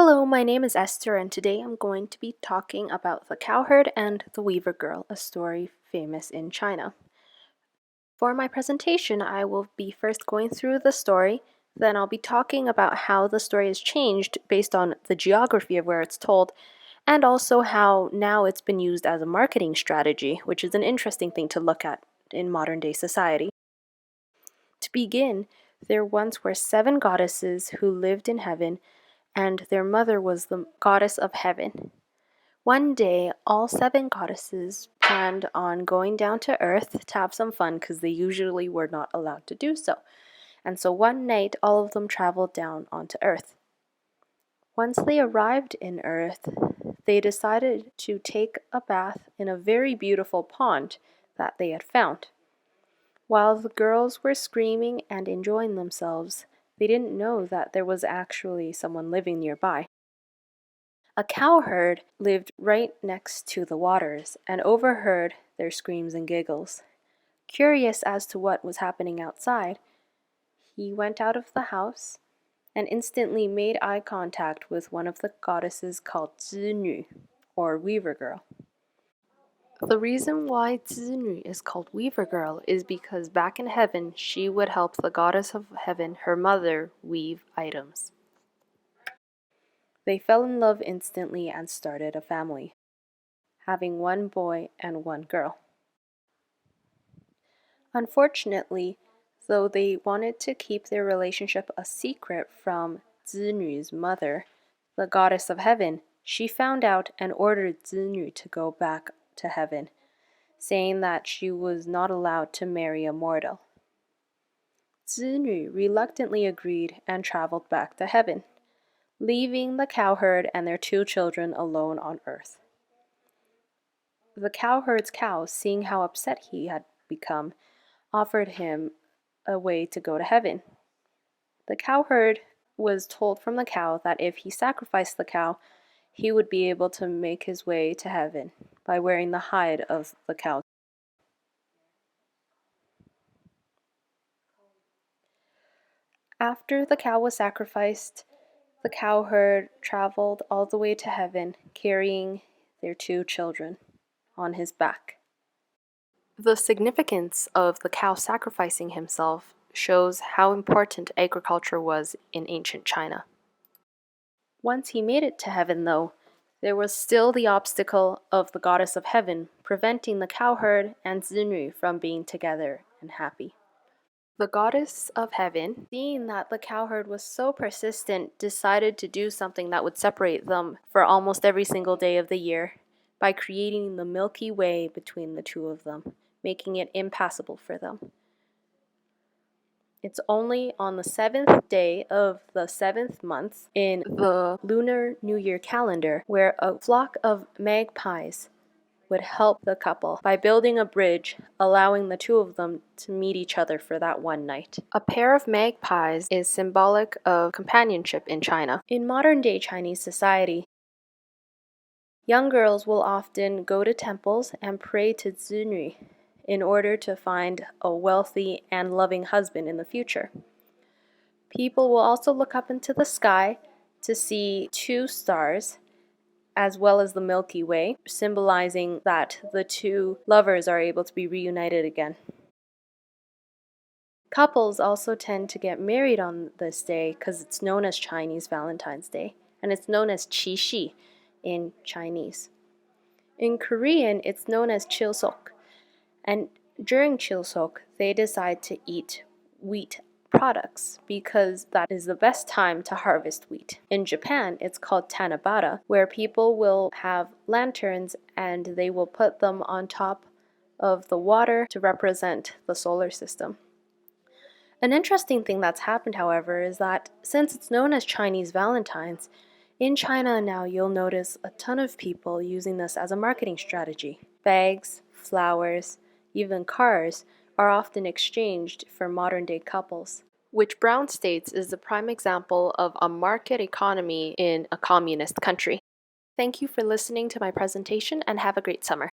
Hello, my name is Esther, and today I'm going to be talking about the cowherd and the weaver girl, a story famous in China. For my presentation, I will be first going through the story, then I'll be talking about how the story has changed based on the geography of where it's told, and also how now it's been used as a marketing strategy, which is an interesting thing to look at in modern day society. To begin, there once were 7 goddesses who lived in heaven, and their mother was the goddess of heaven. One day, all 7 goddesses planned on going down to earth to have some fun because they usually were not allowed to do so. And so one night, all of them traveled down onto earth. Once they arrived in earth, they decided to take a bath in a very beautiful pond that they had found. While the girls were screaming and enjoying themselves, they didn't know that there was actually someone living nearby. A cowherd lived right next to the waters and overheard their screams and giggles. Curious as to what was happening outside, he went out of the house and instantly made eye contact with one of the goddesses called Zinu, or Weaver Girl. The reason why Zinu is called Weaver Girl is because back in heaven, she would help the goddess of heaven, her mother, weave items. They fell in love instantly and started a family, having 1 boy and 1 girl. Unfortunately, though they wanted to keep their relationship a secret from Zinu's mother, the goddess of heaven, she found out and ordered Zinu to go back to heaven, saying that she was not allowed to marry a mortal. Zinu reluctantly agreed and traveled back to heaven, leaving the cowherd and their 2 children alone on earth. The cowherd's cow, seeing how upset he had become, offered him a way to go to heaven. The cowherd was told from the cow that if he sacrificed the cow, he would be able to make his way to heaven by wearing the hide of the cow. After the cow was sacrificed, the cowherd traveled all the way to heaven, carrying their 2 children on his back. The significance of the cow sacrificing himself shows how important agriculture was in ancient China. Once he made it to heaven, though, there was still the obstacle of the goddess of heaven preventing the cowherd and Zinu from being together and happy. The goddess of heaven, seeing that the cowherd was so persistent, decided to do something that would separate them for almost every single day of the year by creating the Milky Way between the 2 of them, making it impassable for them. It's only on the 7th day of the 7th month in the Lunar New Year calendar where a flock of magpies would help the couple by building a bridge, allowing the 2 of them to meet each other for that one night. A pair of magpies is symbolic of companionship in China. In modern-day Chinese society, young girls will often go to temples and pray to Zinu in order to find a wealthy and loving husband in the future. People will also look up into the sky to see 2 stars, as well as the Milky Way, symbolizing that the 2 lovers are able to be reunited again. Couples also tend to get married on this day because it's known as Chinese Valentine's Day, and it's known as QiXi in Chinese. In Korean, it's known as Chilseok, and during Chilseok, they decide to eat wheat products because that is the best time to harvest wheat. In Japan, it's called Tanabata, where people will have lanterns and they will put them on top of the water to represent the solar system. An interesting thing that's happened, however, is that since it's known as Chinese Valentine's, in China now you'll notice a ton of people using this as a marketing strategy. Bags, flowers, even cars are often exchanged for modern-day couples, which Brown states is the prime example of a market economy in a communist country. Thank you for listening to my presentation and have a great summer.